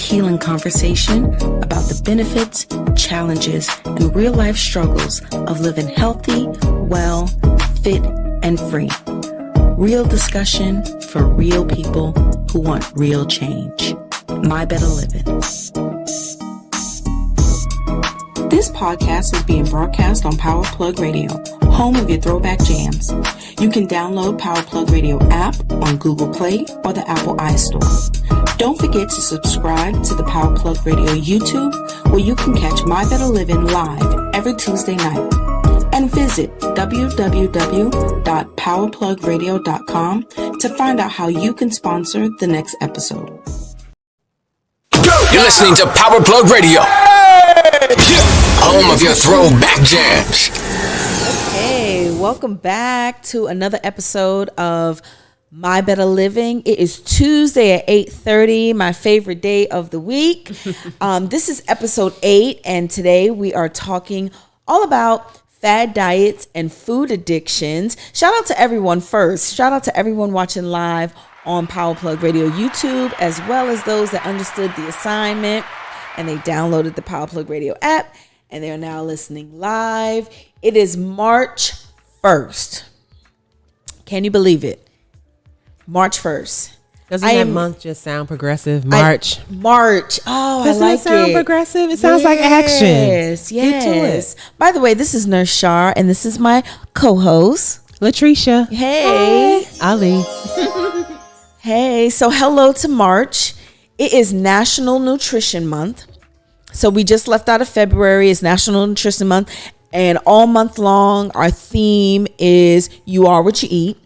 healing conversation about the benefits, challenges, and real-life struggles of living healthy, well, fit, and free. Real discussion for real people who want real change. My Better Living. This podcast is being broadcast on Power Plug Radio, home of your throwback jams. You can download Power Plug Radio app on Google Play or the Apple iStore. Don't forget to subscribe to the Power Plug Radio YouTube, where you can catch My Better Living live every Tuesday night. And visit www.powerplugradio.com to find out how you can sponsor the next episode. You're listening to Power Plug Radio, home of your throwback jams. Okay, welcome back to another episode of My Better Living. It is Tuesday at 8:30, my favorite day of the week. This is episode 8, and today we are talking all about fad diets and food addictions. Shout out to everyone first. Shout out to everyone watching live on Power Plug Radio YouTube, as well as those that understood the assignment and they downloaded the Power Plug Radio app and they're now listening live. It is March 1st. Can you believe it? March 1st. Doesn't that month just sound progressive? March. March. Oh, Doesn't I like it sound progressive? It sounds like action. Yes. Get to it. By the way, this is Nurse Shar, and this is my co-host, Latricia. Hey. Hi. Ali. Hey. So hello to March. It is National Nutrition Month. So we just left out of February. It's National Nutrition Month. And all month long, our theme is You Are What You Eat.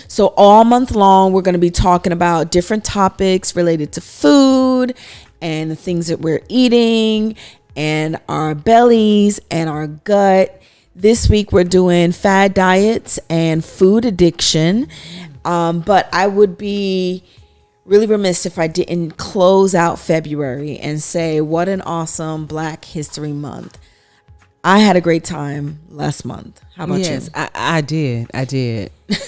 So all month long, we're going to be talking about different topics related to food and the things that we're eating and our bellies and our gut. This week, we're doing fad diets and food addiction. But I would be really remiss if I didn't close out February and say what an awesome Black History Month. I had a great time last month. How about you? Yes, I did.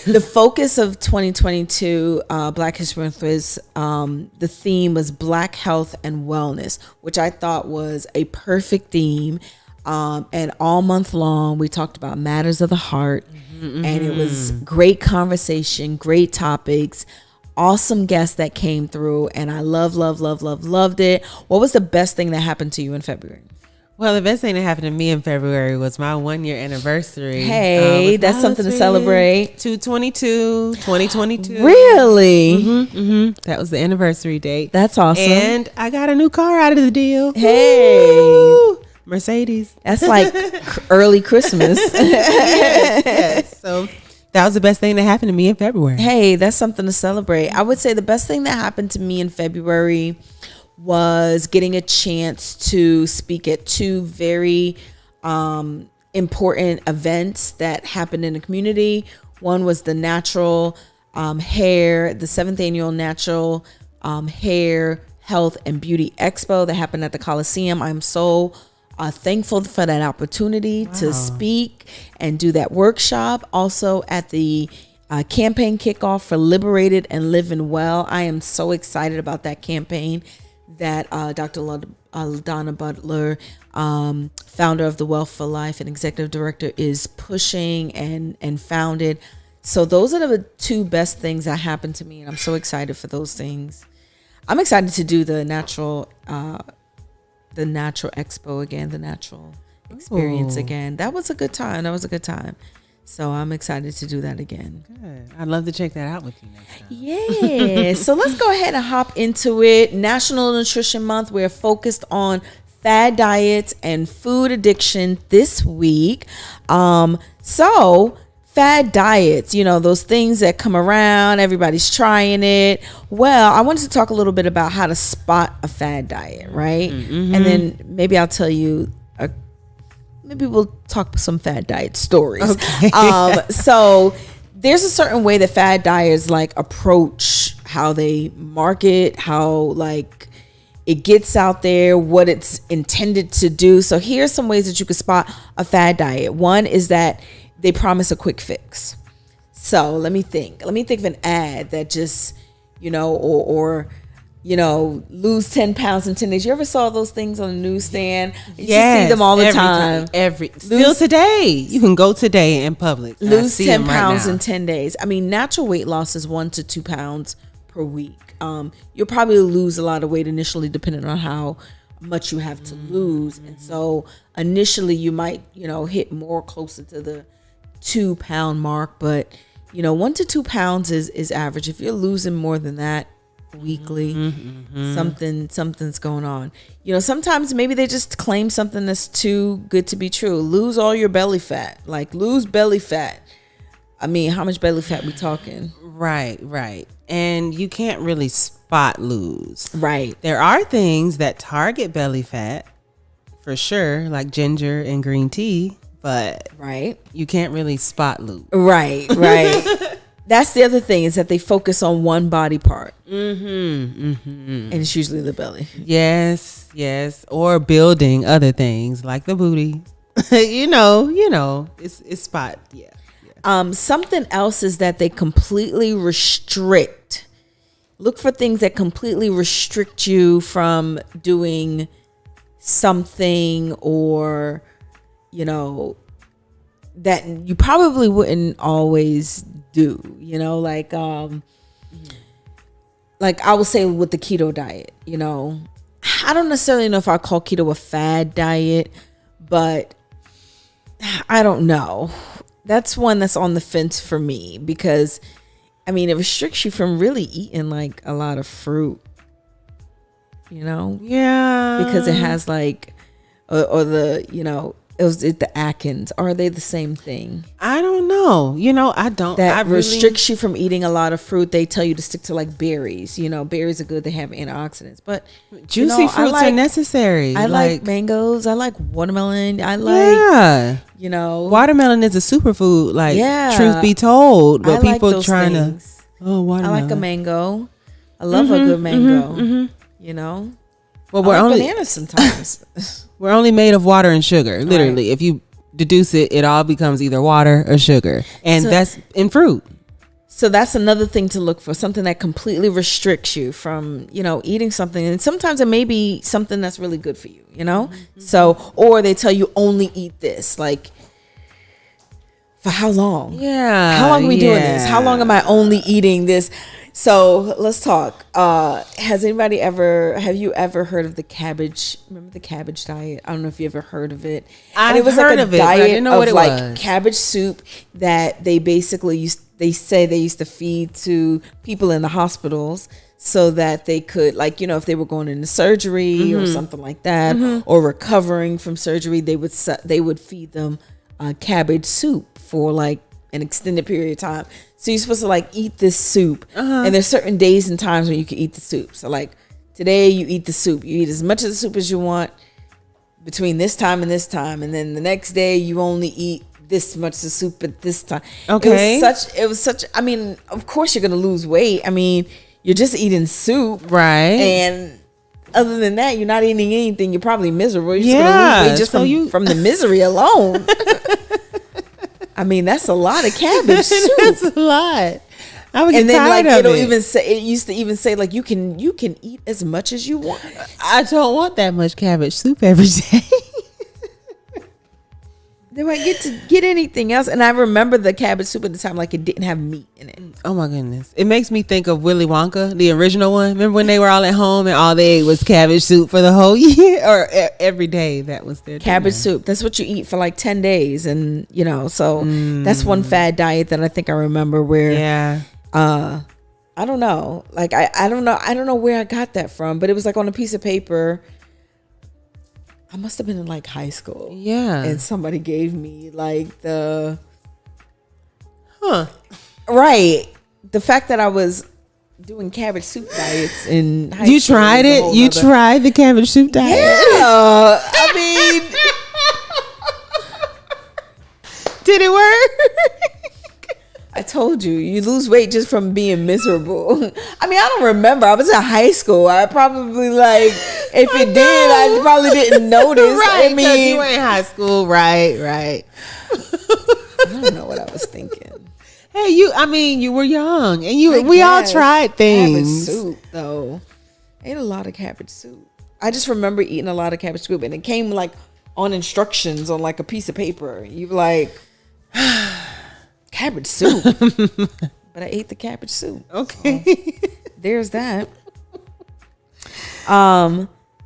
The focus of 2022 Black History Month was the theme was Black health and wellness, which I thought was a perfect theme. And all month long, we talked about matters of the heart, and it was great conversation, great topics, awesome guests that came through, and I loved it. What was the best thing that happened to you in February? Well, the best thing that happened to me in February was my 1-year anniversary. Hey, that's something to celebrate. 2/22/2022. Really? That was the anniversary date. That's awesome. And I got a new car out of the deal. Hey. Woo! Mercedes. That's like early Christmas. Yes. So that was the best thing that happened to me in February. Hey, that's something to celebrate. I would say the best thing that happened to me in February was getting a chance to speak at 2 very important events that happened in the community. One was the Natural Hair, the 7th Annual Natural Hair, Health, and Beauty Expo that happened at the Coliseum. I'm so thankful for that opportunity to speak and do that workshop. Also at the campaign kickoff for Liberated and Living Well. I am so excited about that campaign that Dr. LaDonna Butler, founder of the Wealth for Life and executive director, is pushing and founded. So those are the 2 best things that happened to me, and I'm so excited for those things. I'm excited to do the natural expo again, the natural experience again. That was a good time. So I'm excited to do that again. Good. I'd love to check that out with you next time. Yeah. So let's go ahead and hop into it. National Nutrition Month. We're focused on fad diets and food addiction this week. So fad diets, those things that come around, everybody's trying it. Well, I wanted to talk a little bit about how to spot a fad diet, right? And then maybe I'll tell you maybe we'll talk some fad diet stories. Okay. So there's a certain way that fad diets approach how they market, how it gets out there, what it's intended to do. So here's some ways that you can spot a fad diet. One is that they promise a quick fix. So let me think of an ad that just, or lose 10 pounds in 10 days. You ever saw those things on the newsstand? You Yes, see them all the every time. Still today. You can go today in public. Lose 10 right pounds now. in 10 days. I mean, natural weight loss is 1 to 2 pounds per week. You'll probably lose a lot of weight initially depending on how much you have to lose. And so initially you might, hit more closer to the 2 pound mark, but 1 to 2 pounds is average. If you're losing more than that weekly, something's going on. Sometimes maybe they just claim something that's too good to be true. Lose all your belly fat. Like, lose belly fat. I mean, how much belly fat we talking? Right. And you can't really spot lose. Right. There are things that target belly fat for sure, like ginger and green tea, but you can't really spot lose. Right. That's the other thing, is that they focus on one body part. And it's usually the belly. Yes. Or building other things like the booty. It's spot. Yeah. Something else is that they completely restrict. Look for things that completely restrict you from doing something, or, that you probably wouldn't always do, like I would say with the keto diet, I don't necessarily know if I call keto a fad diet, but I don't know. That's one that's on the fence for me, because I mean, it restricts you from really eating like a lot of fruit, Yeah. because it has like, or the, it was the Atkins. Are they the same thing? I don't know. I don't. That restricts you from eating a lot of fruit. They tell you to stick to like berries. Berries are good. They have antioxidants. But juicy fruits are necessary. I like mangoes. I like watermelon. I like, watermelon is a superfood. Like, truth be told, but I people like trying things. watermelon. I like a mango. I love a good mango. Well, I like bananas sometimes. We're only made of water and sugar. Literally, if you deduce it, it all becomes either water or sugar, and that's in fruit. So that's another thing to look for, something that completely restricts you from, eating something. And sometimes it may be something that's really good for you, So, or they tell you only eat this, like, for how long? Yeah. How long are we doing this? How long am I only eating this? So let's talk. Have you ever heard of the Cabbage Diet? I don't know if you ever heard of it. I've heard of it, but I didn't know what it was. Cabbage soup that they basically they used to feed to people in the hospitals, so that they could, like, if they were going into surgery or something like that, or recovering from surgery, they would feed them cabbage soup for like an extended period of time. So you're supposed to like eat this soup, and there's certain days and times when you can eat the soup. So like today you eat the soup, you eat as much of the soup as you want between this time and this time, and then the next day you only eat this much of the soup at this time. Okay. It was such. I mean, of course you're gonna lose weight. I mean, you're just eating soup, right? And other than that, you're not eating anything. You're probably miserable. You're just gonna lose weight just from the misery alone. I mean, that's a lot of cabbage soup. That's a lot. I would get and then tired like of it'll it. even say, it used to even say like you can eat as much as you want. I don't want that much cabbage soup every day. They might get anything else. And I remember the cabbage soup at the time, like it didn't have meat in it. Oh my goodness. It makes me think of Willy Wonka, the original one. Remember when they were all at home and all they ate was cabbage soup for the whole year, or every day that was their cabbage dinner. soup. That's what you eat for like 10 days. And so that's one fad diet that I think I remember where, I don't know. Like, I don't know where I got that from, but it was like on a piece of paper. I must have been in like high school. Yeah. And somebody gave me like the fact that I was doing cabbage soup diets in high school. You tried it? You tried the cabbage soup diet? Yeah. I mean, did it work? I told you lose weight just from being miserable. I mean, I don't remember. I was in high school. I probably if it did, I probably didn't notice. Right, I mean, you were in high school. Right. I don't know what I was thinking. Hey, you were young, and we all tried things. Cabbage soup, though. ate a lot of cabbage soup. I just remember eating a lot of cabbage soup, and it came like on instructions on like a piece of paper. You were like, cabbage soup. But I ate the cabbage soup. Okay. So, there's that.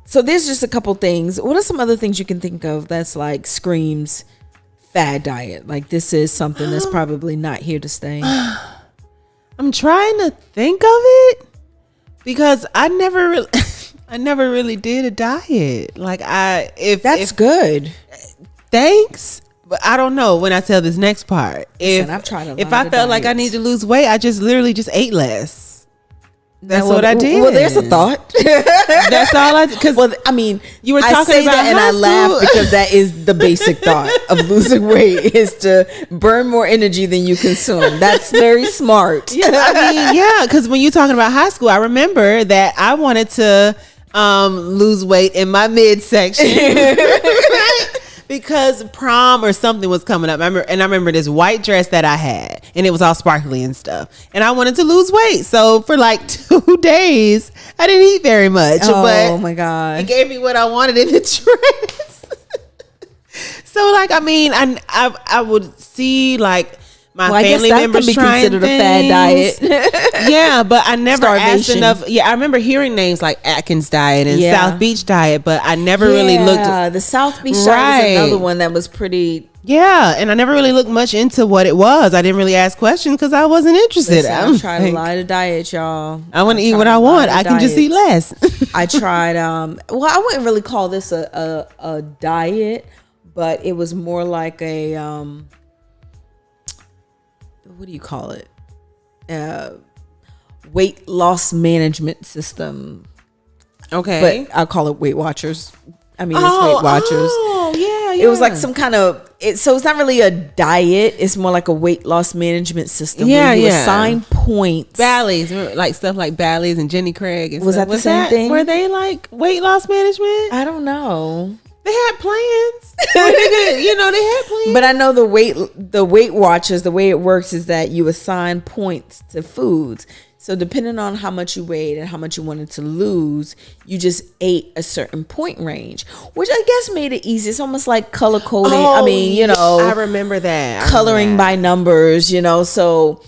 So there's just a couple things. What are some other things you can think of that's like screams fad diet? Like this is something that's probably not here to stay. I'm trying to think of it because I never really did a diet. Like That's good. Thanks. But I don't know when I tell this next part. Listen, I've tried a lot if I of felt like I diets. need to lose weight, I just literally just ate less. That's what I did. Well, there's a thought. That's all I. Because I mean, you were I talking say about that and I high laugh school. because that is the basic thought of losing weight is to burn more energy than you consume. That's very smart. Because when you're talking about high school, I remember that I wanted to lose weight in my midsection. Because prom or something was coming up. I remember this white dress that I had, and it was all sparkly and stuff. And I wanted to lose weight. So for like 2 days, I didn't eat very much. Oh my God. It gave me what I wanted in the dress. So like, I mean, I would see like my family members trying things. A fad diet. Yeah, but I never asked Starvation. enough. Yeah, I remember hearing names like Atkins Diet and South Beach Diet, but I never really looked. Yeah, the South Beach diet was another one that was pretty. Yeah, and I never really looked much into what it was. I didn't really ask questions because I wasn't interested. Listen, I've tried a lot of diets, y'all. I want to eat what I want. I can just eat less. I tried. Well, I wouldn't really call this a diet, but it was more like a what do you call it? Weight loss management system. Okay, but I'll call it Weight Watchers. I mean, it's Weight Watchers. Oh, yeah. It was like some kind of so it's not really a diet. It's more like a weight loss management system. Yeah, where you assign points. Bally's, like stuff like Bally's and Jenny Craig. And Was stuff. that the same thing? Were they like weight loss management? I don't know. They had plans. They had plans. But I know the Weight Watchers, the way it works is that you assign points to foods. So depending on how much you weighed and how much you wanted to lose, you just ate a certain point range, which I guess made it easy. It's almost like color coding. I mean, I remember that. Coloring by numbers, so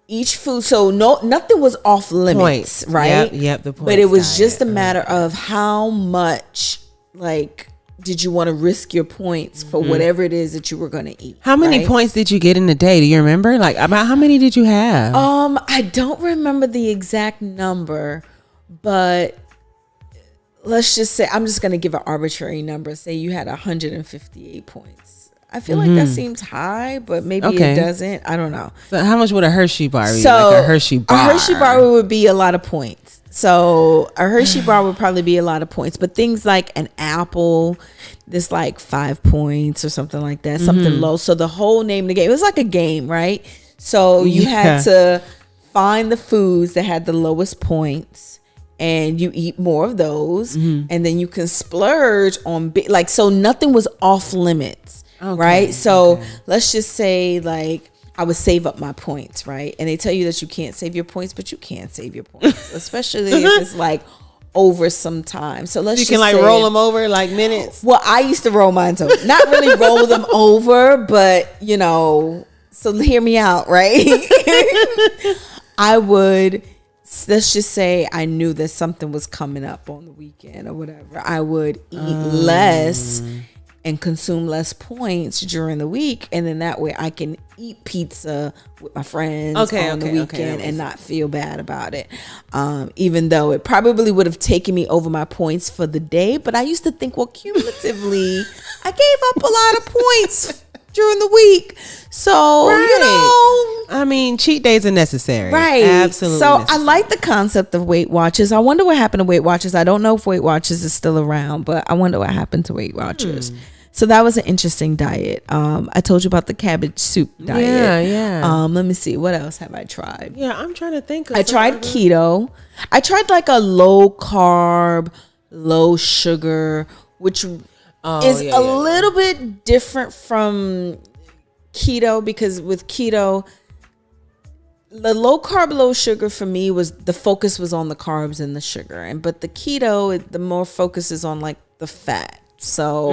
each food, so nothing was off limits, right? Yep, the points but it was diet. just a matter of how much, like, did you want to risk your points for whatever it is that you were going to eat? How many points did you get in a day? Do you remember? Like, about how many did you have? I don't remember the exact number, but let's just say, I'm just going to give an arbitrary number. Say you had 158 points. I feel like that seems high, but maybe it doesn't. I don't know. So how much would a Hershey bar be? So like a Hershey bar. A Hershey bar would be a lot of points. So a Hershey bar would probably be a lot of points, but things like an apple, this like 5 points or something like that, something low. So the whole name of the game, it was like a game, right? So you had to find the foods that had the lowest points and you eat more of those. And then you can splurge on so nothing was off limits, right? So let's just say like, I would save up my points, right? And they tell you that you can't save your points, but you can save your points, especially if it's like over some time. So let's just say, roll them over like minutes. Well, I used to roll mine over, not really roll them over, but so hear me out, right? I would, let's just say I knew that something was coming up on the weekend or whatever. I would eat less and consume less points during the week, and then that way I can eat pizza with my friends on the weekend and not feel bad about it. Even though it probably would have taken me over my points for the day, but I used to think, well, cumulatively, I gave up a lot of points during the week. So, I mean, cheat days are necessary. Right. Absolutely. So necessary. I like the concept of Weight Watchers. I wonder what happened to Weight Watchers. I don't know if Weight Watchers is still around, but I wonder what happened to Weight Watchers. So that was an interesting diet. I told you about the cabbage soup diet. Yeah. Let me see. What else have I tried? Yeah, I'm trying to think of I tried keto. I tried like a low carb, low sugar, which is a little bit different from keto, because with keto, the low carb, low sugar for me was the focus was on the carbs and the sugar, but the keto, the more focus is on like the fat. So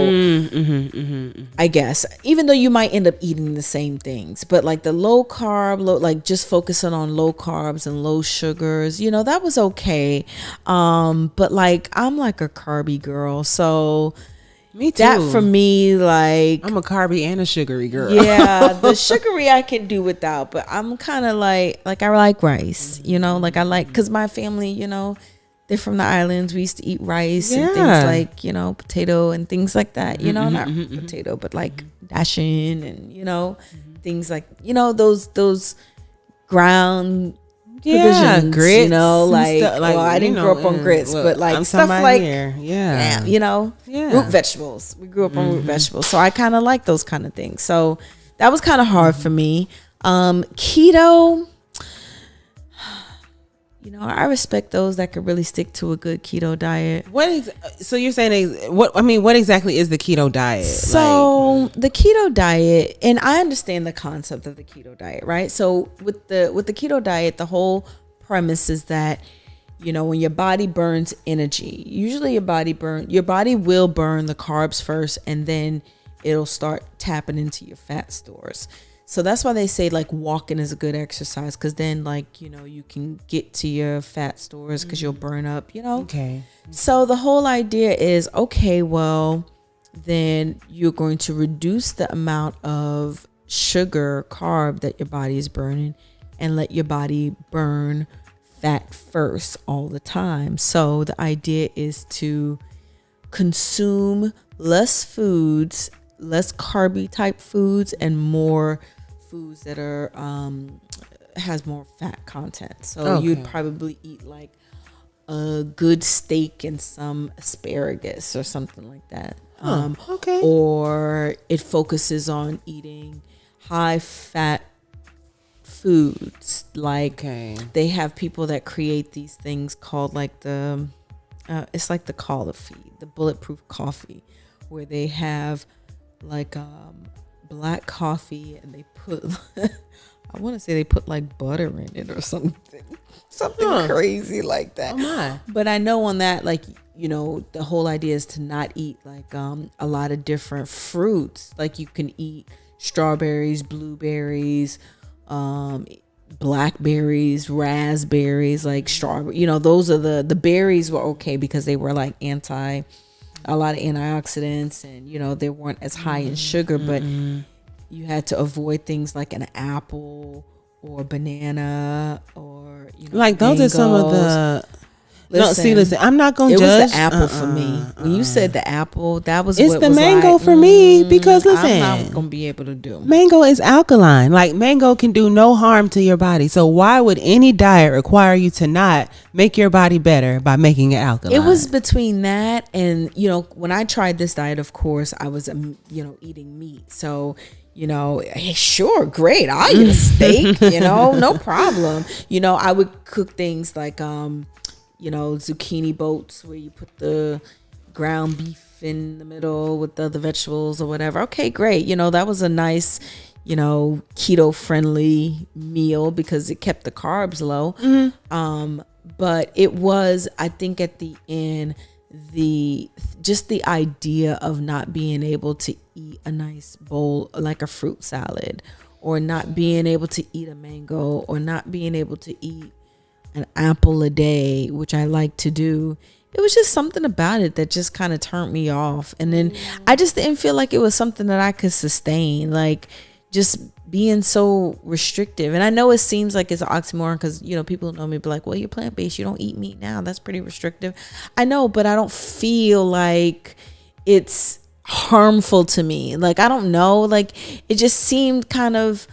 I guess even though you might end up eating the same things, but like the low carb, like just focusing on low carbs and low sugars, that was okay. But like I'm like a carby girl, so me too. That for me, like I'm a carby and a sugary girl. Yeah, the sugary I can do without, but I'm kind of like I like rice, like I like, because my family, they're from the islands. We used to eat rice and things like, potato and things like that, not potato, but like dashing and, things like, those ground provisions, grits, like well, I didn't grow up on grits, but like stuff like, root vegetables. We grew up on root vegetables. So I kind of like those kind of things. So that was kind of hard for me. Keto, I respect those that could really stick to a good keto diet. So you're saying what exactly is the keto diet? So the keto diet, and I understand the concept of the keto diet, right? So with the keto diet, the whole premise is that, when your body burns energy, usually your body will burn the carbs first, and then it'll start tapping into your fat stores. So that's why they say like walking is a good exercise, because then like, you can get to your fat stores because you'll burn up, Okay. So the whole idea is, okay, well, then you're going to reduce the amount of sugar, carb that your body is burning, and let your body burn fat first all the time. So the idea is to consume less foods, less carby type foods, and more foods that are has more fat content. So you'd probably eat like a good steak and some asparagus or something like that. Or it focuses on eating high fat foods. Like they have people that create these things called like it's like the coffee, the Bulletproof Coffee, where they have like black coffee, and they put I want to say they put like butter in it or something crazy like that. Oh my. But I know on that, like, the whole idea is to not eat like a lot of different fruits. Like you can eat strawberries, blueberries, blackberries, raspberries, like strawberry, those are the berries were okay because they were like a lot of antioxidants, and they weren't as high in sugar, but you had to avoid things like an apple or banana or like those mangoes. Are some of the listen, I'm not gonna judge. It was the apple for me. When you said the apple, that was it's what the was mango like, for me, because listen, I'm not gonna be able to do. Mango is alkaline. Like mango can do no harm to your body. So why would any diet require you to not make your body better by making it alkaline? It was between that and when I tried this diet, of course I was eating meat. So hey, sure, great, I'll eat a steak. No problem. I would cook things like zucchini boats, where you put the ground beef in the middle with the other vegetables or whatever. Okay, great. That was a nice, keto friendly meal because it kept the carbs low. But it was, I think at the end, the idea of not being able to eat a nice bowl, like a fruit salad, or not being able to eat a mango, or not being able to eat an apple a day, which I like to do. It was just something about it that just kind of turned me off. And then I just didn't feel like it was something that I could sustain, like just being so restrictive. And I know it seems like it's an oxymoron because, people know me, be like, well, you're plant-based, you don't eat meat now. That's pretty restrictive. I know, but I don't feel like it's harmful to me. Like, I don't know. Like, it just seemed kind of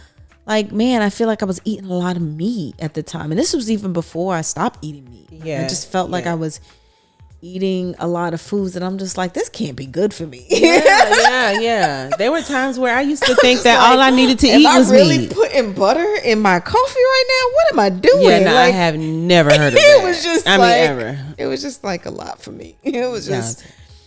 like, man, I feel like I was eating a lot of meat at the time. And this was even before I stopped eating meat. Yeah. I just felt like I was eating a lot of foods that I'm just like, this can't be good for me. Yeah. There were times where I used to think that all I needed to eat was meat. Am I really putting butter in my coffee right now? What am I doing? Yeah, no, I have never heard of that. It was just ever. It was just like a lot for me. It was just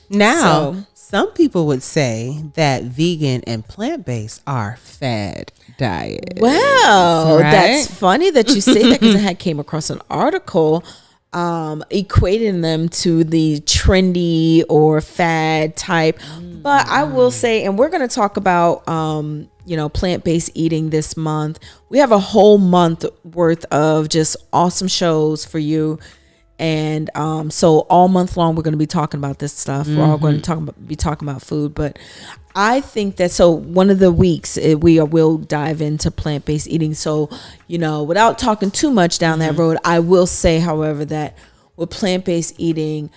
now. Some people would say that vegan and plant-based are fad diets. Wow, right? that's funny that you say that, because I had came across an article equating them to the trendy or fad type. But I will say, and we're going to talk about plant-based eating this month. We have a whole month worth of just awesome shows for you. And so all month long, we're going to be talking about this stuff. We're all going to be talking about food. But I think that, so one of the weeks will dive into plant-based eating. So, without talking too much down that road, I will say, however, that with plant-based eating,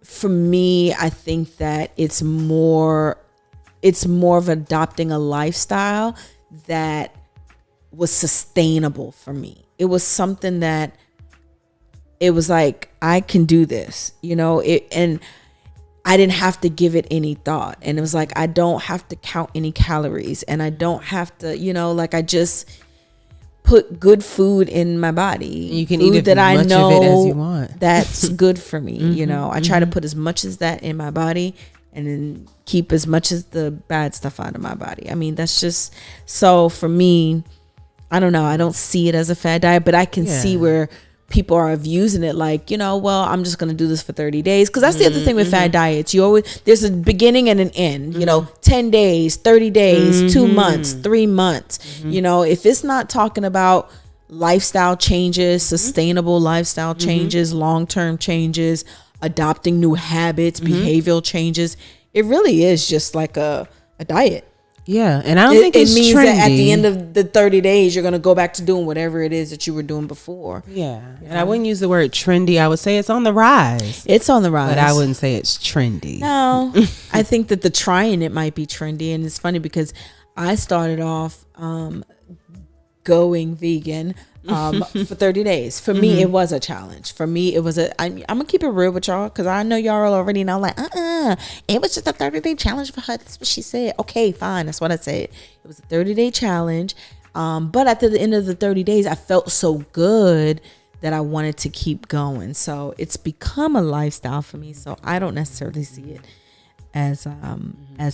for me, I think that it's more of adopting a lifestyle that was sustainable for me. It was something that, it was like, I can do this, and I didn't have to give it any thought. And it was like, I don't have to count any calories, and I don't have to, I just put good food in my body. You can food eat that I much know of it as you want. That's good for me. I try to put as much as that in my body, and then keep as much as the bad stuff out of my body. I mean, that's just, so for me, I don't know. I don't see it as a fad diet, but I can see where people are abusing it, like, I'm just going to do this for 30 days. Because that's the other thing with fad diets. There's a beginning and an end, 10 days, 30 days, 2 months, 3 months. If it's not talking about lifestyle changes, sustainable lifestyle changes, long-term changes, adopting new habits, behavioral changes, it really is just like a diet. Yeah, and I don't think it means trendy. That at the end of the 30 days, you're going to go back to doing whatever it is that you were doing before. Yeah, and I wouldn't use the word trendy. I would say it's on the rise. It's on the rise. But I wouldn't say it's trendy. No, I think that the trying it might be trendy. And it's funny because I started off going vegan for 30 days. For me, it was a challenge. For me, it was I'm going to keep it real with y'all, because I know y'all already know, like, it was just a 30-day challenge for her. That's what she said. Okay, fine. That's what I said. It was a 30-day challenge. But at the end of the 30 days, I felt so good that I wanted to keep going. So it's become a lifestyle for me. So I don't necessarily see it as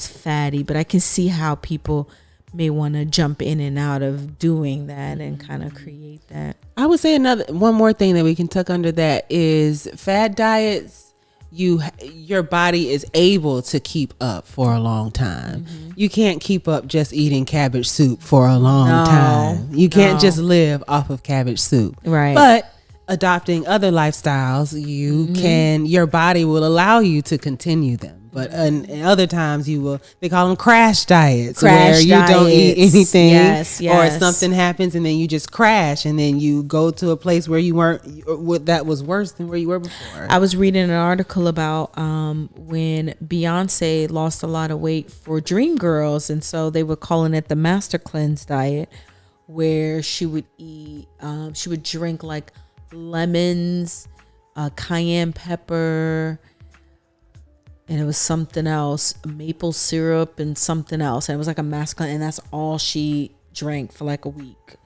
fatty, but I can see how people may want to jump in and out of doing that and kind of create that. I would say one more thing that we can tuck under that is fad diets. Your body is able to keep up for a long time. You can't keep up just eating cabbage soup for a long time. You can't just live off of cabbage soup. Right. But adopting other lifestyles, your body will allow you to continue them. But in other times they call them crash diets, where you don't eat anything, or something happens and then you just crash, and then you go to a place where you weren't, that was worse than where you were before. I was reading an article about when Beyonce lost a lot of weight for Dreamgirls, and so they were calling it the Master Cleanse diet, where she would drink like lemons, cayenne pepper, and it was something else, maple syrup and something else. And it was like a masculine, and that's all she drank for like a week.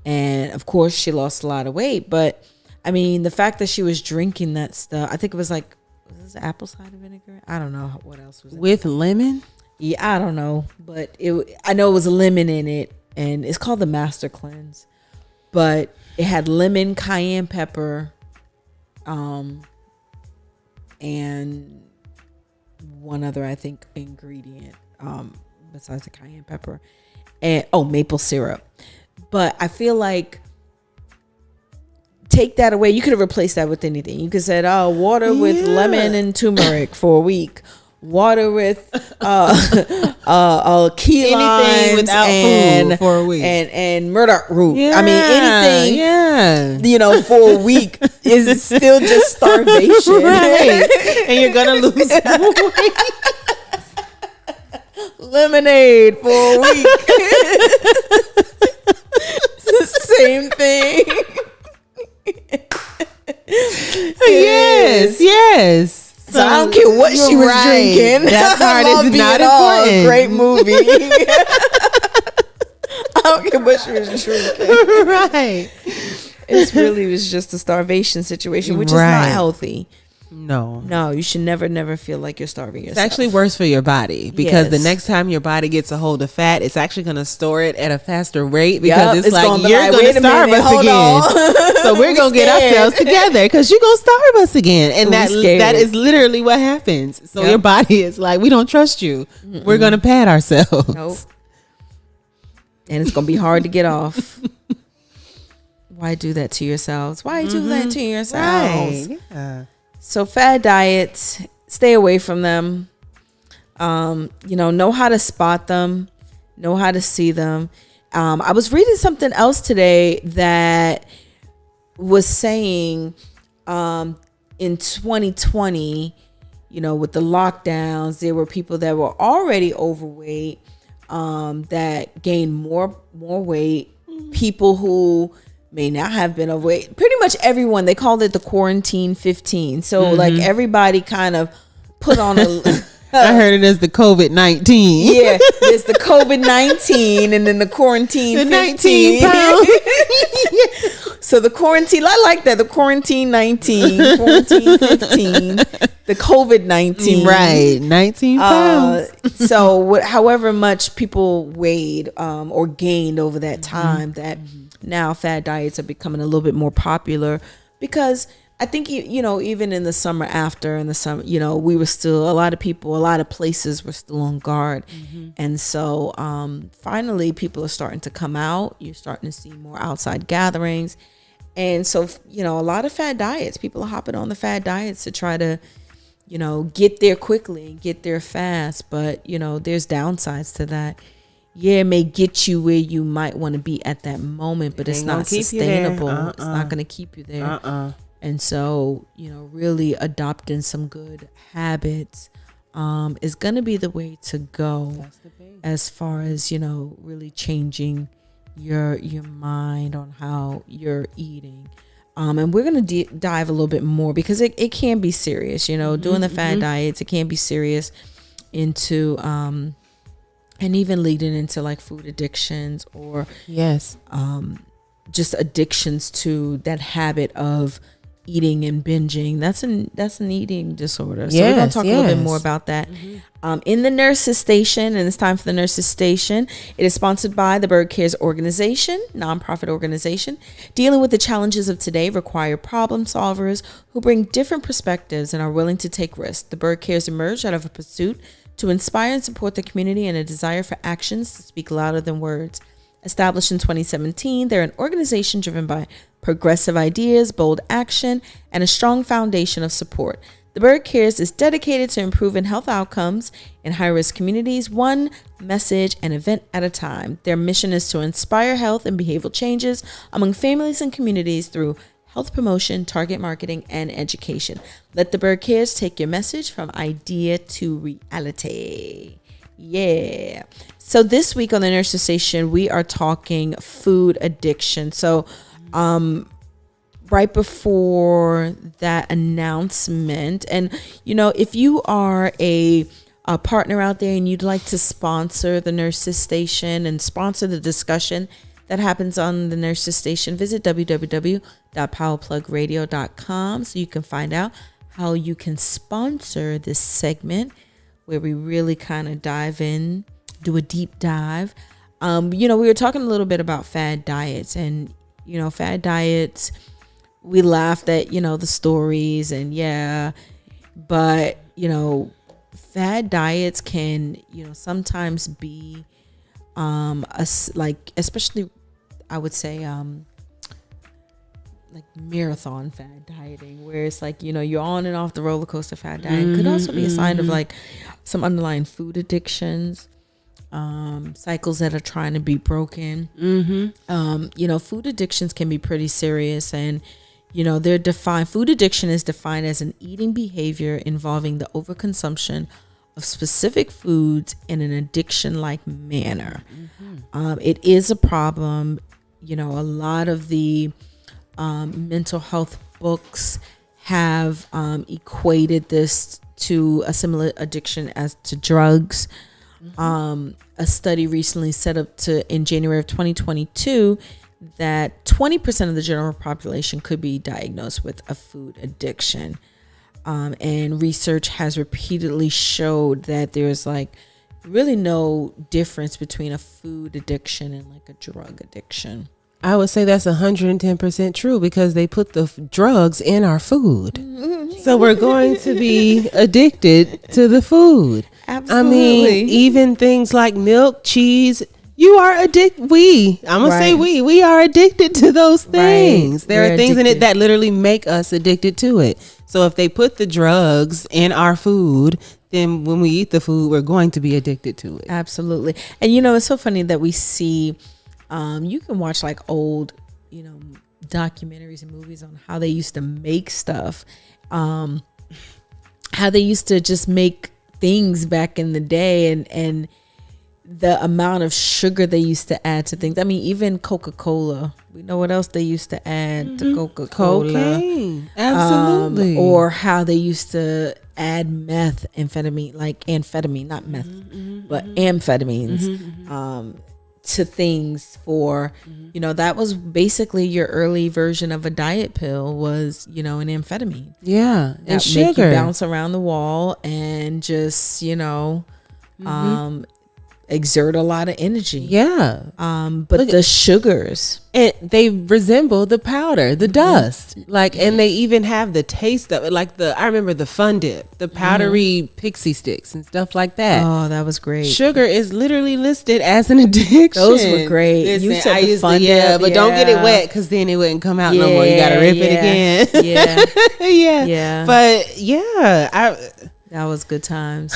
And of course she lost a lot of weight, but I mean, the fact that she was drinking that stuff, I think it was like, was this apple cider vinegar? I don't know what else was it. With lemon? Yeah, I don't know, but I know it was lemon in it, and it's called the Master Cleanse, but it had lemon, cayenne pepper, and one other, I think, ingredient besides the cayenne pepper, and maple syrup. But I feel like, take that away, you could have replaced that with anything. You could have said, water with lemon and turmeric for a week, water with key limes without and food for a week, and murdoch root. I mean, anything for a week is still just starvation. Right. And you're gonna lose weight. Lemonade for a week. It's the same thing. Yes. So I don't care what she was drinking. That part is not important. Great movie. I don't care what she was drinking. Right. It really was just a starvation situation, which is not healthy. No, you should never feel like you're starving yourself. It's actually worse for your body because the next time your body gets a hold of fat, it's actually going to store it at a faster rate because it's like you're going to starve us again. So we're going to get ourselves together because you're going to starve us again. And that is literally what happens. So your body is like, we don't trust you. We're going to pad ourselves. Nope. And it's going to be hard to get off. Why do that to yourselves? Why do that to yourselves? Right. Yeah. So fad diets, stay away from them. Know how to spot them, know how to see them. I was reading something else today that was saying in 2020, with the lockdowns, there were people that were already overweight that gained more weight. People who may not have been overweight. Pretty much everyone, they called it the quarantine 15. So like everybody kind of put on a I heard it as the COVID-19. Yeah, there's the COVID-19 and then the quarantine the 15. 19 pounds. So the quarantine, I like that. The quarantine 19, quarantine 15, the COVID-19. Right, 19 pounds. So however much people weighed or gained over that time, that now fad diets are becoming a little bit more popular because I think, even in the summer we were still, a lot of places were still on guard. And so finally people are starting to come out. You're starting to see more outside gatherings. And so, a lot of fad diets, people are hopping on the fad diets to try to, get there quickly and get there fast. But, there's downsides to that. Yeah, it may get you where you might want to be at that moment, but it's not sustainable. It's not going to keep you there. And so, really adopting some good habits is going to be the way to go as far as, really changing your mind on how you're eating. And we're going to dive a little bit more because it can be serious, doing the fad diets. It can be serious into and even leading into like food addictions or just addictions to that habit of eating and binging. That's an eating disorder. So we're going to talk a little bit more about that. In the Nurses Station, and it's time for the Nurses Station. It is sponsored by the Bird Cares organization, nonprofit organization. Dealing with the challenges of today require problem solvers who bring different perspectives and are willing to take risks. The Bird Cares emerged out of a pursuit to inspire and support the community and a desire for actions to speak louder than words. Established in 2017, they're an organization driven by progressive ideas, bold action, and a strong foundation of support. The Bird Cares is dedicated to improving health outcomes in high-risk communities, one message and event at a time. Their mission is to inspire health and behavioral changes among families and communities through health promotion, target marketing, and education. Let the Bird Cares take your message from idea to reality. Yeah. So this week on the Nurses Station, we are talking food addiction. So right before that announcement, and if you are a partner out there and you'd like to sponsor the Nurses Station and sponsor the discussion that happens on the Nurses Station, visit www.powerplugradio.com so you can find out how you can sponsor this segment where we really kind of dive in, do a deep dive. We were talking a little bit about fad diets, and fad diets, we laughed at the stories, and but fad diets can sometimes be especially I would say like marathon fad dieting, where it's like you're on and off the roller coaster. Fad dieting could also be a sign of like some underlying food addictions, cycles that are trying to be broken. Food addictions can be pretty serious, and they're defined. Food addiction is defined as an eating behavior involving the overconsumption of specific foods in an addiction-like manner. It is a problem. A lot of the mental health books have equated this to a similar addiction as to drugs. A study recently set up in January of 2022 that 20% of the general population could be diagnosed with a food addiction. And research has repeatedly showed that there's like really no difference between a food addiction and like a drug addiction. I would say that's 110% true because they put the drugs in our food. So we're going to be addicted to the food. Absolutely. I mean, even things like milk, cheese, you are addicted. I'm going to say we are addicted to those things. There are things in it that literally make us addicted to it. So if they put the drugs in our food, then when we eat the food, we're going to be addicted to it. Absolutely. And you know, it's so funny that we see, you can watch like old, you know, documentaries and movies on how they used to make stuff, how they used to just make things back in the day, and the amount of sugar they used to add to things. I mean, even Coca-Cola, we know what else they used to add to Coca-Cola. Cocaine. Absolutely. Or how they used to add amphetamine, not meth, but amphetamines, to things for, you know, that was basically your early version of a diet pill was, you know, an amphetamine. Yeah. And sugar. Make you sugar. bounce around the wall and just, you know, exert a lot of energy. Yeah. But the sugars, they resemble the powder, the dust. Like, and they even have the taste of it. Like I remember the Fun Dip, the powdery pixie sticks and stuff like that. Oh, that was great. Sugar is literally listed as an addiction. Those were great. Listen, You said the Fun Dip, but don't get it wet because then it wouldn't come out no more. You got to rip it again. Yeah. But yeah, that was good times.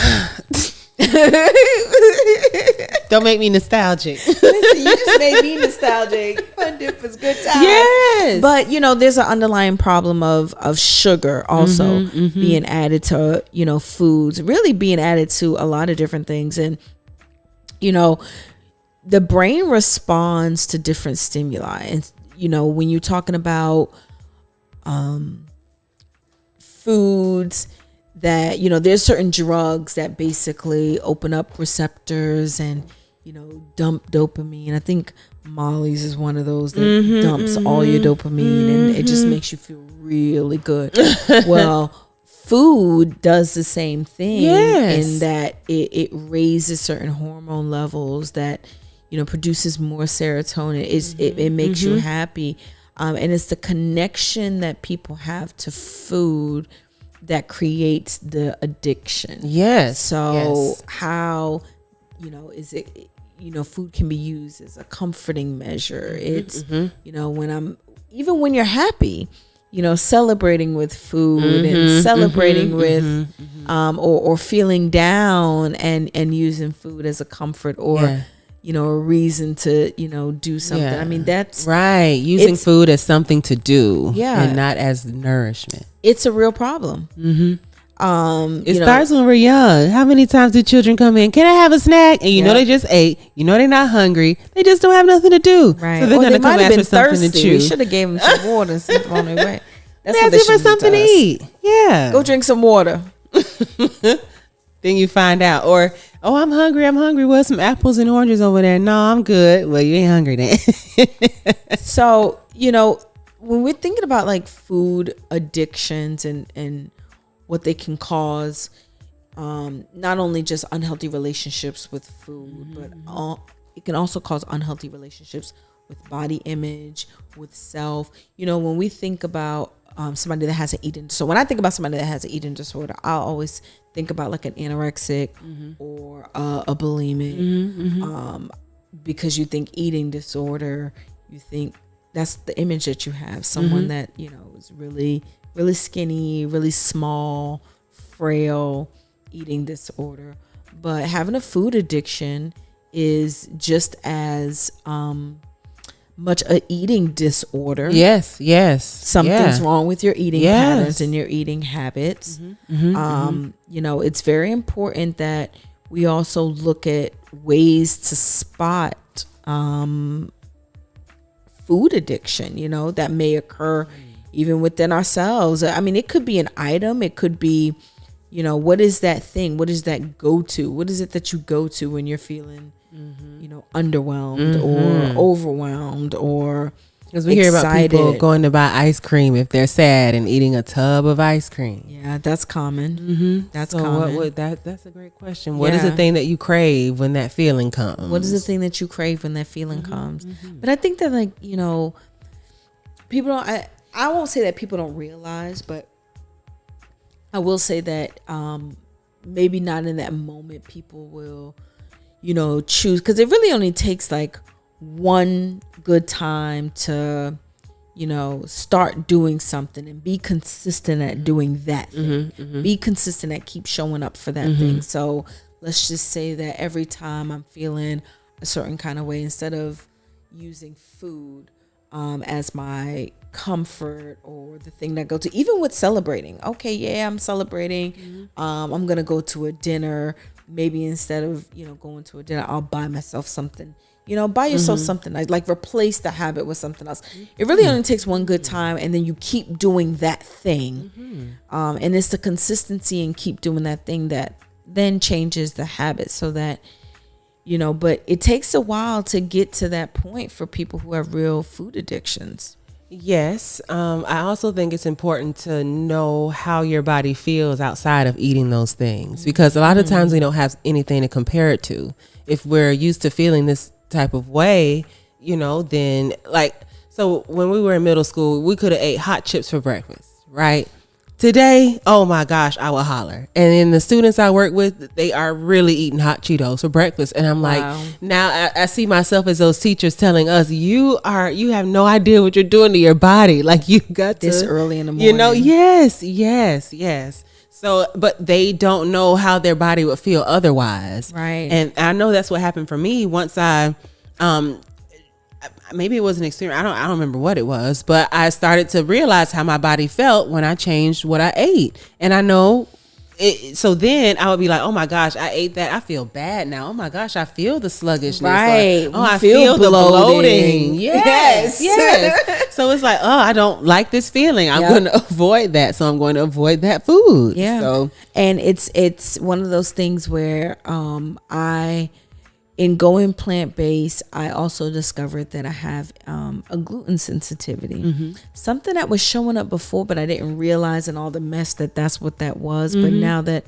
Don't make me nostalgic. Listen, you just made me nostalgic. Fun Dip was good time. Yes. But, you know, there's an underlying problem of sugar also being added to, you know, foods, really being added to a lot of different things. And, you know, the brain responds to different stimuli. And, you know, when you're talking about foods, that, you know, there's certain drugs that basically open up receptors and, you know, dump dopamine. I think Molly's is one of those that dumps all your dopamine and it just makes you feel really good. Well, food does the same thing in that it raises certain hormone levels that, you know, produces more serotonin. It makes you happy. And it's the connection that people have to food that creates the addiction. Yes. So how, you know, is it, you know, food can be used as a comforting measure. It's, you know, when you're happy, you know, celebrating with food and celebrating with, or feeling down and using food as a comfort or, you know, a reason to, you know, do something. I mean, that's right. Using food as something to do and not as nourishment. It's a real problem. It starts when we're young. How many times do children come in? Can I have a snack? And you know they just ate. You know they're not hungry. They just don't have nothing to do. Right. So they're going to come ask for something to chew. We should have gave them some water and something on their way. That's what they should for something to eat. Yeah. Go drink some water. Then you find out. Or, oh, I'm hungry. Well, some apples and oranges over there. No, I'm good. Well, you ain't hungry then. So, you know, when we're thinking about like food addictions and what they can cause, not only just unhealthy relationships with food, but it can also cause unhealthy relationships with body image, with self. You know, when we think about somebody that has an eating, so when I think about somebody that has an eating disorder, I'll always think about like an anorexic or a bulimic, because you think eating disorder, you think that's the image that you have, someone that, you know, is really, really skinny, really small, frail, eating disorder. But having a food addiction is just as much a eating disorder. Yes. Something's wrong with your eating patterns and your eating habits. You know, it's very important that we also look at ways to spot food addiction, you know, that may occur even within ourselves. I mean, it could be an item. It could be, you know, what is that thing? What is that go-to? What is it that you go to when you're feeling, you know, underwhelmed or overwhelmed or, Because we hear about people going to buy ice cream if they're sad and eating a tub of ice cream. Yeah, that's common. That's so common. What would that's a great question. What is the thing that you crave when that feeling comes? What is the thing that you crave when that feeling comes? But I think that, like, you know, people don't, I won't say that people don't realize, but I will say that maybe not in that moment people will, you know, choose, because it really only takes like one good time to, you know, start doing something and be consistent at doing that thing. Be consistent at keep showing up for that thing. So let's just say that every time I'm feeling a certain kind of way, instead of using food as my comfort or the thing that go to, even with celebrating, okay, yeah, I'm celebrating, I'm gonna go to a dinner. Maybe instead of, you know, going to a dinner, I'll buy myself something. You know, buy yourself something, like replace the habit with something else. It really only takes one good time, and then you keep doing that thing. And it's the consistency and keep doing that thing that then changes the habit, so that, you know, but it takes a while to get to that point for people who have real food addictions. Yes. I also think it's important to know how your body feels outside of eating those things, because a lot of times we don't have anything to compare it to. If we're used to feeling this type of way, you know, then like, so when we were in middle school, we could have ate hot chips for breakfast, right? Today, oh my gosh, I will holler. And then the students I work with, they are really eating hot Cheetos for breakfast. And I'm like, now I see myself as those teachers telling us, you have no idea what you're doing to your body. Like, you got this to, early in the morning. you know, yes. So, but they don't know how their body would feel otherwise. Right. And I know that's what happened for me once I, maybe it was an experience. I don't remember what it was, but I started to realize how my body felt when I changed what I ate. And I know it, so then I would be like, oh my gosh, I ate that. I feel bad now. Oh my gosh, I feel the sluggishness. Right. Or, I feel the bloating. Yes. So it's like, oh, I don't like this feeling. I'm going to avoid that. So I'm going to avoid that food. Yeah. So, and it's one of those things where in going plant-based, I also discovered that I have a gluten sensitivity. Something that was showing up before, but I didn't realize in all the mess that that's what that was. But now that,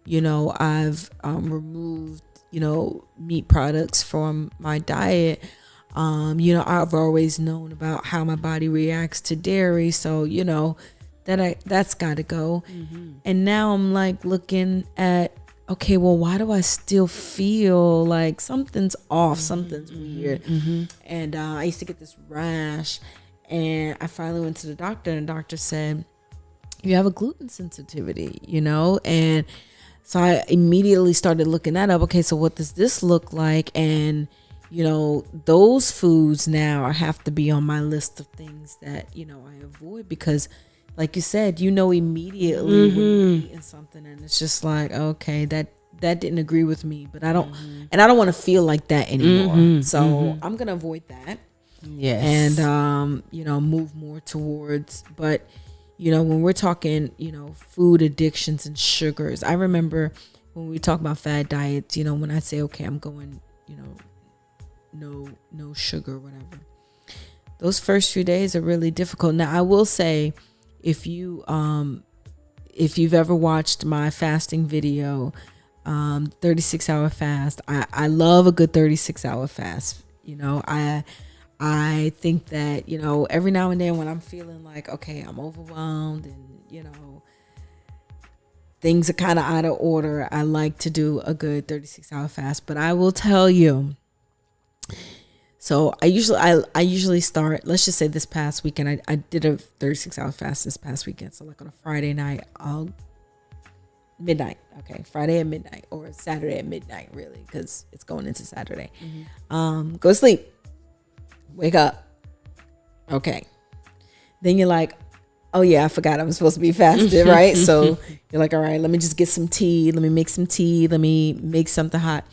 you know, I've removed, you know, meat products from my diet, you know, I've always known about how my body reacts to dairy. So, you know, that's got to go. And now I'm like looking at, okay, well, why do I still feel like something's off? Something's weird. And I used to get this rash, and I finally went to the doctor, and the doctor said, you have a gluten sensitivity, you know? And so I immediately started looking that up. Okay, so what does this look like? And, you know, those foods now have to be on my list of things that, you know, I avoid, because like you said, you know, immediately when you're eating something and it's just like, okay, that didn't agree with me, but I don't want to feel like that anymore. So I'm going to avoid that. yes. And, you know, move more towards, but, you know, when we're talking, you know, food addictions and sugars, I remember when we talk about fad diets, you know, when I say, okay, I'm going, you know, no sugar, whatever. Those first few days are really difficult. Now, I will say, if you've ever watched my fasting video, 36-hour fast, I love a good 36-hour fast. You know, I think that, you know, every now and then when I'm feeling like, okay, I'm overwhelmed and, you know, things are kind of out of order, I like to do a good 36-hour fast. But I will tell you, so I usually start, let's just say this past weekend, I did a 36-hour fast this past weekend. So like on a Friday night, midnight. Okay. Friday at midnight, or Saturday at midnight, really, because it's going into Saturday. Go to sleep. Wake up. Okay. Then you're like, oh yeah, I forgot I'm supposed to be fasted, right? So you're like, all right, let me just get some tea. Let me make some tea. Let me make something hot.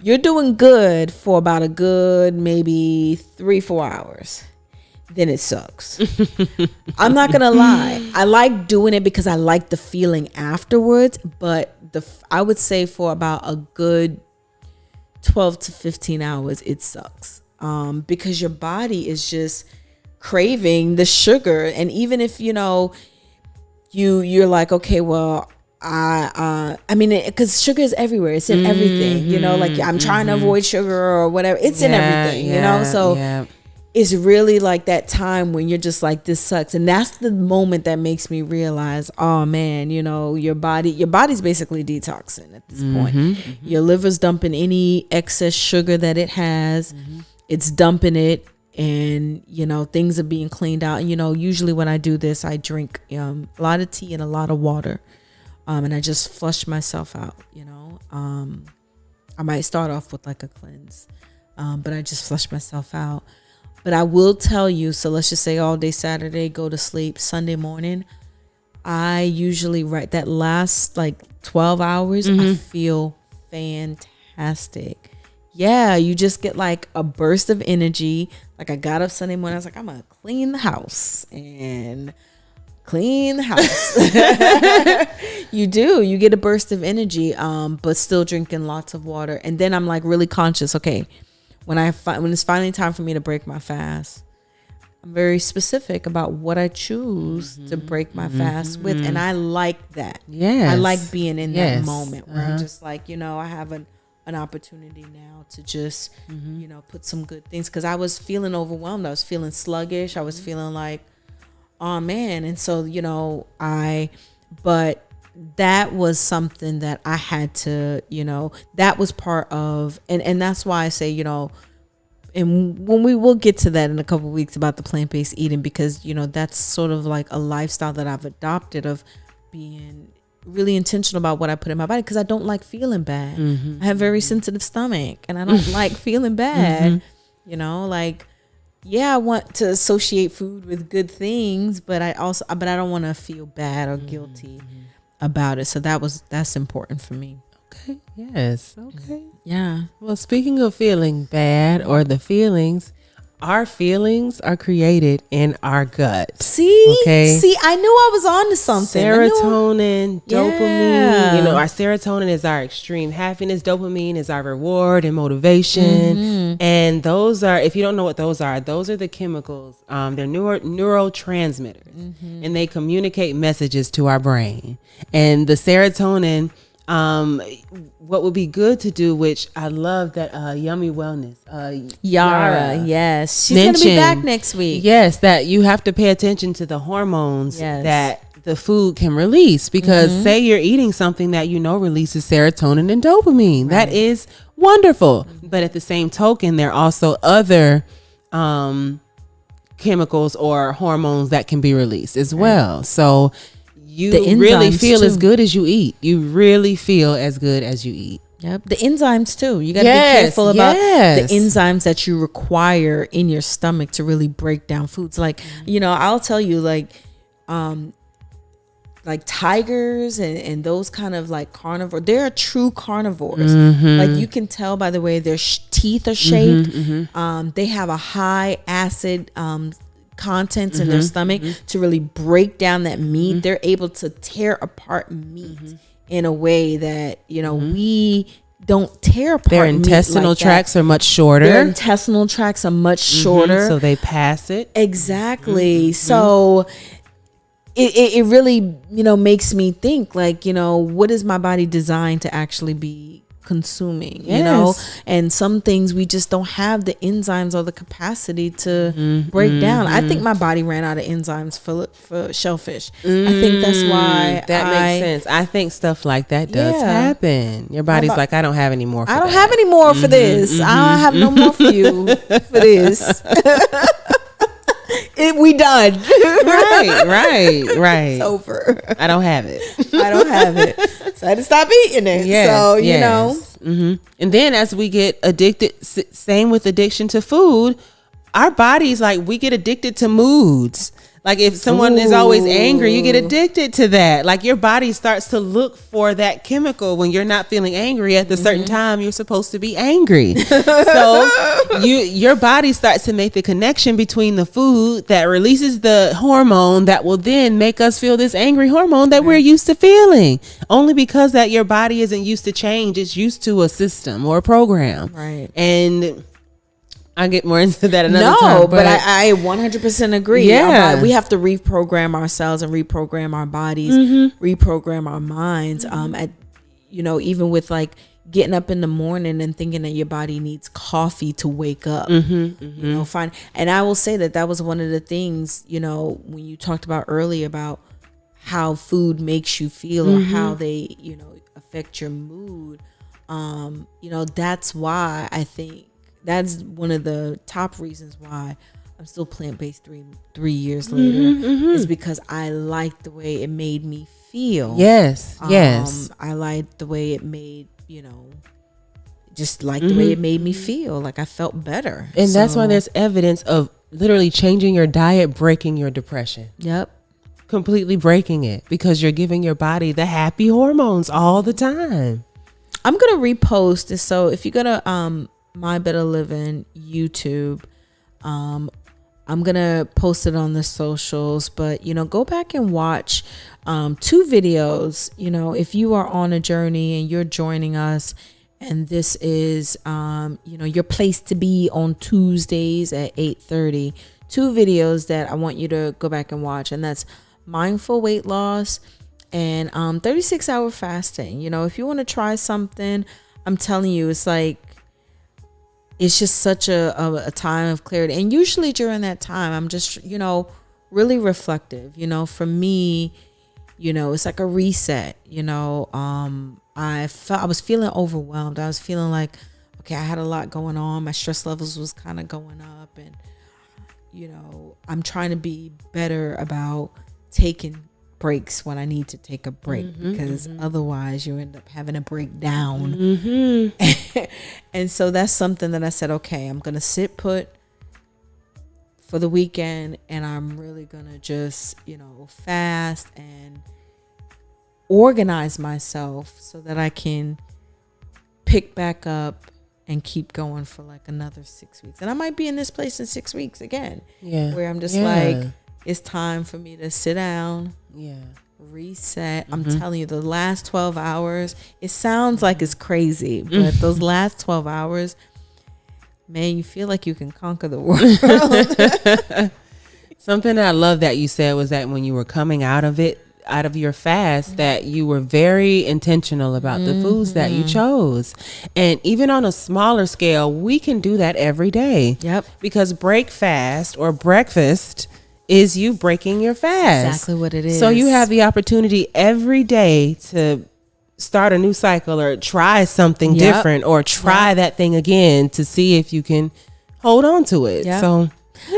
You're doing good for about a good maybe 3-4 hours. Then it sucks. I'm not gonna lie. I like doing it because I like the feeling afterwards. But I would say for about a good 12 to 15 hours, it sucks. Because your body is just craving the sugar. And even if, you're like, okay, well, I mean, because sugar is everywhere. It's in everything, like I'm trying to avoid sugar or whatever. It's in everything, So it's really like that time when you're just like, this sucks. And that's the moment that makes me realize, oh man, your body's basically detoxing at this point. Your liver's dumping any excess sugar that it has. It's dumping it. And things are being cleaned out. And usually when I do this, I drink a lot of tea and a lot of water, and I just flush myself out. I might start off with like a cleanse, but I just flush myself out. But I will tell you, so let's just say all day Saturday, go to sleep. Sunday morning, I usually that last like 12 hours, I feel fantastic. Yeah, you just get like a burst of energy. Like I got up Sunday morning, I was like, I'm gonna clean the house. You get a burst of energy, but still drinking lots of water. And then I'm like really conscious. Okay, when it's finally time for me to break my fast, I'm very specific about what I choose to break my fast with. And I like that. I like being in that moment where I'm just like, I have an opportunity now to just put some good things, because I was feeling overwhelmed. I was feeling sluggish. I was feeling like, oh man. And so but that was something that I had to, that was part of, and that's why I say, and when we will get to that in a couple of weeks about the plant-based eating, because that's sort of like a lifestyle that I've adopted, of being really intentional about what I put in my body, because I don't like feeling bad. I have very sensitive stomach, and I don't like feeling bad. I want to associate food with good things, but I don't want to feel bad or guilty about it. So that's important for me. Okay. Yes. Okay. Yeah. Well, speaking of feeling bad or the feelings, our feelings are created in our gut. See, I knew I was on to something. Serotonin, dopamine. Our serotonin is our extreme happiness. Dopamine is our reward and motivation. And those are, if you don't know what those are the chemicals. They're neurotransmitters, and they communicate messages to our brain. And the serotonin, what would be good to do, which I love that Yummy Wellness, Yara, yes, she's gonna be back next week. Yes, that you have to pay attention to the hormones that the food can release, because say you're eating something that releases serotonin and dopamine. That is wonderful. But at the same token, there are also other chemicals or hormones that can be released as well. So you really feel as good as you eat. You really feel as good as you eat. Yep. The enzymes too. You got to be careful about the enzymes that you require in your stomach to really break down foods. Like, I'll tell you, like tigers and those kind of like carnivore, they're true carnivores. Like you can tell by the way their teeth are shaped. They have a high acid contents in their stomach to really break down that meat. They're able to tear apart meat in a way that we don't tear apart. Their intestinal tracts are much shorter. So they pass it. Exactly. So it really makes me think, like, what is my body designed to actually be consuming? And some things we just don't have the enzymes or the capacity to break down. I think my body ran out of enzymes for shellfish. I think that's why that makes sense. I think stuff like that does happen. Your body's like, I don't have any more I don't have any more for this. I don't have no more for you for this. We done. Right. It's over. I don't have it. So I had to stop eating it. And then as we get addicted, same with addiction to food, our bodies, like, we get addicted to moods. Like if someone is always angry, you get addicted to that. Like your body starts to look for that chemical when you're not feeling angry at the certain time you're supposed to be angry. So your body starts to make the connection between the food that releases the hormone that will then make us feel this angry hormone that we're used to feeling. Only because that your body isn't used to change. It's used to a system or a program. Right. And I get more into that another no, time. but I 100% agree. Yeah. We have to reprogram ourselves and reprogram our bodies, reprogram our minds. Even with like getting up in the morning and thinking that your body needs coffee to wake up. Fine. And I will say that was one of the things, when you talked about earlier about how food makes you feel or how they, affect your mood. That's why I think that's one of the top reasons why I'm still plant-based 3 years later is because I like the way it made me feel. Yes. I like the way it made, just like the way it made me feel. Like I felt better. And that's why there's evidence of literally changing your diet, breaking your depression. Yep. Completely breaking it because you're giving your body the happy hormones all the time. I'm going to repost this. So if you go to My Better Living YouTube, I'm going to post it on the socials, but, go back and watch 2 videos. If you are on a journey and you're joining us and this is, your place to be on Tuesdays at 8:30, 2 videos that I want you to go back and watch. And that's mindful weight loss and 36-hour fasting. If you want to try something, I'm telling you, it's just such a time of clarity. And usually during that time, I'm just, really reflective. For me, it's like a reset. I was feeling overwhelmed. I was feeling like, okay, I had a lot going on. My stress levels was kind of going up. And, I'm trying to be better about taking breaks when I need to take a break because otherwise you end up having a breakdown. And so that's something that I said, okay, I'm going to sit put for the weekend and I'm really going to just, fast and organize myself so that I can pick back up and keep going for like another 6 weeks. And I might be in this place in 6 weeks again, where I'm just like, it's time for me to sit down, reset. I'm telling you, the last 12 hours, it sounds like it's crazy, but those last 12 hours, man, you feel like you can conquer the world. Something I love that you said was that when you were coming out of your fast, that you were very intentional about the foods that you chose. And even on a smaller scale, we can do that every day. Yep. Because break fast or breakfast is you breaking your fast. Exactly what it is. So you have the opportunity every day to start a new cycle or try something different or try that thing again to see if you can hold on to it. Yep. So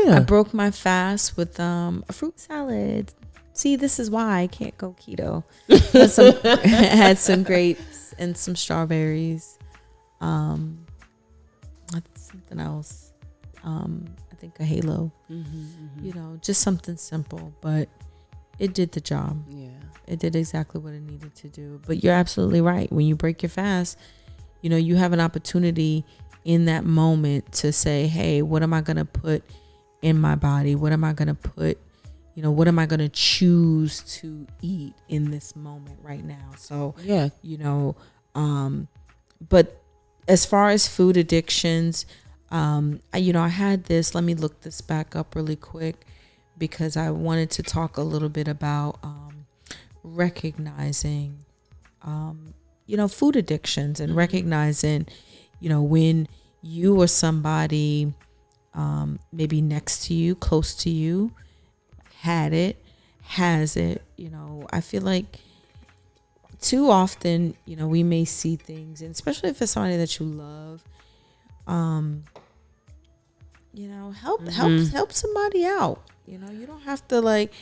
I broke my fast with a fruit salad. See, this is why I can't go keto. Had some grapes and some strawberries. Something else. I think a halo. Just something simple, but it did the job. Yeah, it did exactly what it needed to do. But you're absolutely right. When you break your fast, you have an opportunity in that moment to say, hey, what am I going to put in my body? What am I going to put, what am I going to choose to eat in this moment right now? So, but as far as food addictions, I had this, let me look this back up really quick because I wanted to talk a little bit about recognizing, food addictions and recognizing, when you or somebody maybe next to you, close to you, has it, I feel like too often, we may see things, and especially if it's somebody that you love, help somebody out. You don't have to like.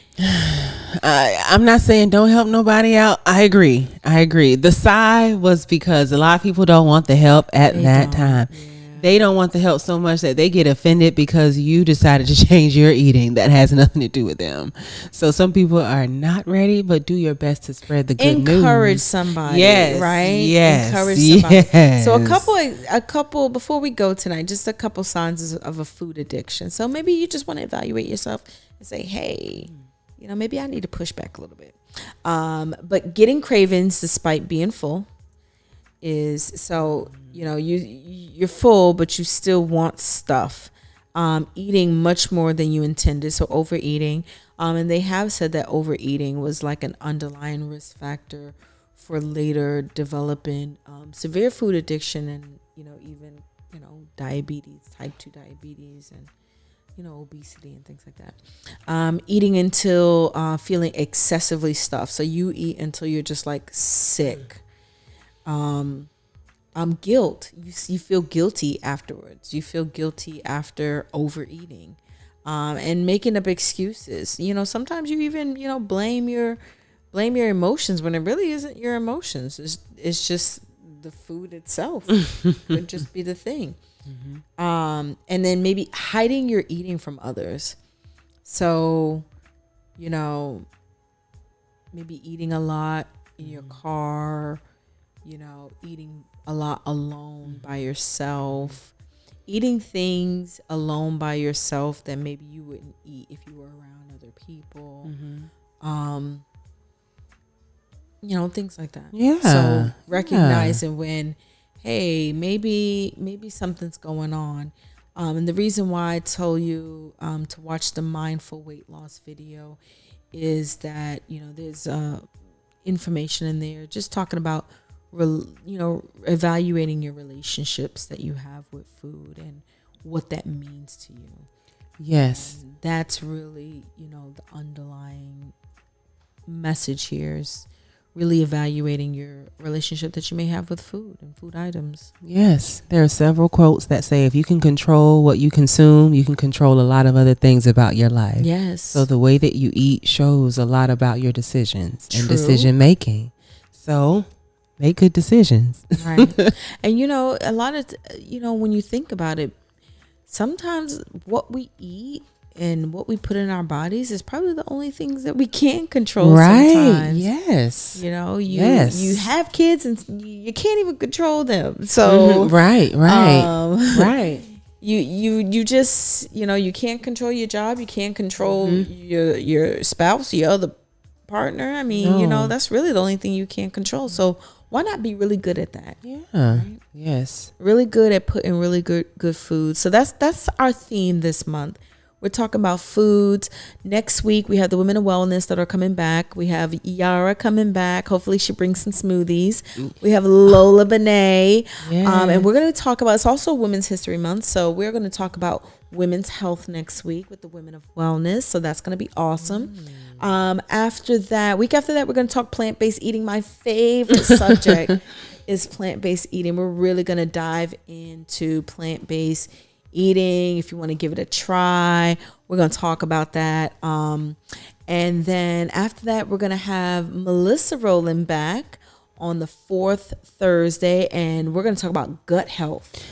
I'm not saying don't help nobody out. I agree. The sigh was because a lot of people don't want the help at that time. Yeah. They don't want the help so much that they get offended because you decided to change your eating. That has nothing to do with them. So some people are not ready, but do your best to spread the good news. Encourage somebody. Yes. Right? Yes. Encourage somebody. Yes. So a couple, before we go tonight, just a couple signs of a food addiction. So maybe you just want to evaluate yourself and say, hey, maybe I need to push back a little bit. But getting cravings despite being full. is, so, you're full, but you still want stuff. Eating much more than you intended, so overeating. And they have said that overeating was like an underlying risk factor for later developing severe food addiction and, even, diabetes, type 2 diabetes, and, obesity and things like that. Eating until feeling excessively stuffed. So you eat until you're just like sick. Guilt. You feel guilty afterwards. You feel guilty after overeating, and making up excuses. Sometimes you even blame your emotions when it really isn't your emotions. It's just the food itself. Could just be the thing. And then maybe hiding your eating from others. So, maybe eating a lot in your car. Eating a lot alone by yourself, eating things alone by yourself that maybe you wouldn't eat if you were around other people. Things like that. Yeah. So recognizing when, hey, maybe something's going on. And the reason why I told you to watch the mindful weight loss video is that, there's information in there just talking about evaluating your relationships that you have with food and what that means to you. Yes. And that's really, the underlying message here is really evaluating your relationship that you may have with food and food items. Yes. There are several quotes that say if you can control what you consume, you can control a lot of other things about your life. Yes. So the way that you eat shows a lot about your decisions True. And decision making. So make good decisions. Right. And, a lot of, when you think about it, sometimes what we eat and what we put in our bodies is probably the only things that we can control. Right. Sometimes. Yes. You have kids and you can't even control them. So right. Right. You just, you can't control your job. You can't control your spouse, your other partner. I mean, that's really the only thing you can't control. So why not be really good at that? Yeah. Right? Yes. Really good at putting really good food. So that's our theme this month. We're talking about foods. Next week, we have the Women of Wellness that are coming back. We have Yara coming back. Hopefully, she brings some smoothies. We have Lola Benet. And we're going to talk about, it's also Women's History Month. So we're going to talk about women's health next week with the Women of Wellness. So that's going to be awesome. Week after that, we're going to talk plant-based eating. My favorite subject is plant-based eating. We're really going to dive into plant-based eating. If you want to give it a try, we're going to talk about that. And then after that, we're going to have Melissa rolling back on the 4th Thursday, and we're going to talk about gut health.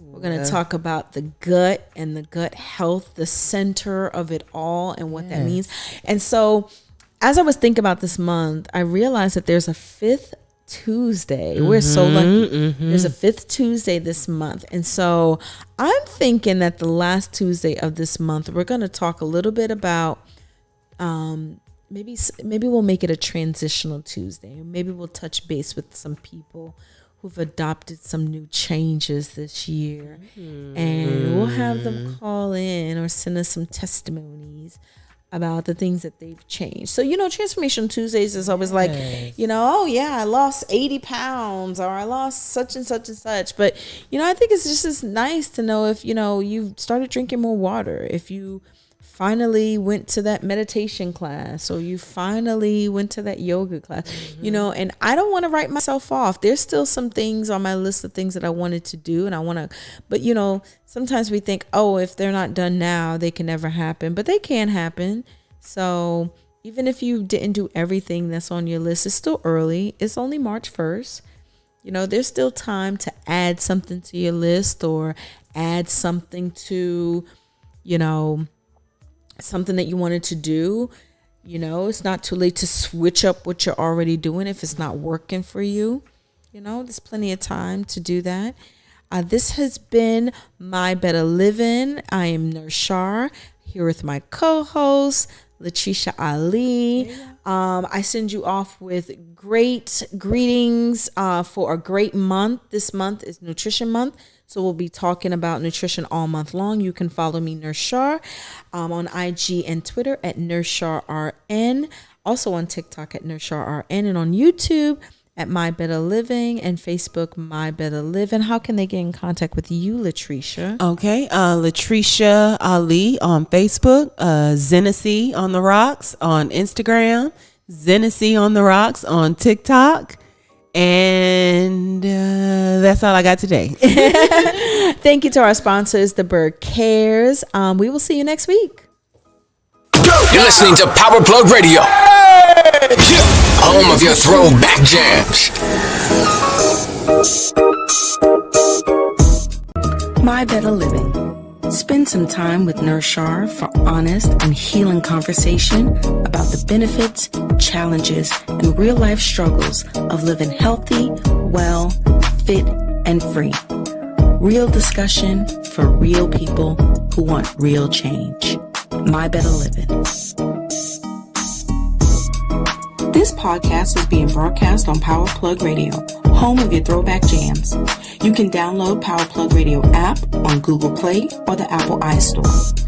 We're going to talk about the gut and the gut health, the center of it all, and what that means. And so as I was thinking about this month, I realized that there's a 5th Tuesday. We're so lucky. There's a 5th Tuesday this month. And so I'm thinking that the last Tuesday of this month, we're going to talk a little bit about maybe we'll make it a transitional Tuesday. Maybe we'll touch base with some people who've adopted some new changes this year. And we'll have them call in or send us some testimonies about the things that they've changed. So, Transformation Tuesdays is always like, oh yeah, I lost 80 pounds or I lost such and such and such. But, I think it's just as nice to know if, you started drinking more water, if you finally went to that meditation class or you finally went to that yoga class, and I don't want to write myself off. There's still some things on my list of things that I wanted to do and I want to, but sometimes we think, oh, if they're not done now, they can never happen, but they can happen. So even if you didn't do everything that's on your list, it's still early. It's only March 1st. There's still time to add something to your list or add something to, something that you wanted to do. It's not too late to switch up what you're already doing if it's not working for you. There's plenty of time to do that. This has been My Better Living. I am Nurse Shar here with my co-host, Latricia Ali. I send you off with great greetings for a great month. This month is Nutrition Month, so we'll be talking about nutrition all month long. You can follow me, Nurse Shar, on IG and Twitter at Nurse Shar RN, also on TikTok at Nurse Shar RN, and on YouTube at My Better Living, and Facebook My Better Living. How can they get in contact with you, Latricia? Okay, Latricia Ali on Facebook, Zenesy on the Rocks on Instagram, Zenesy on the Rocks on TikTok, and that's all I got today. Thank you to our sponsors, The Bird Cares. We will see you next week. You're listening to Power Plug Radio, home of your throwback jams. My Better Living. Spend some time with Nurse Shar for honest and healing conversation about the benefits, challenges, and real-life struggles of living healthy, well, fit, and free. Real discussion for real people who want real change. My Better Living. This podcast is being broadcast on Power Plug Radio, home of your throwback jams. You can download Power Plug Radio app on Google Play or the Apple iStore.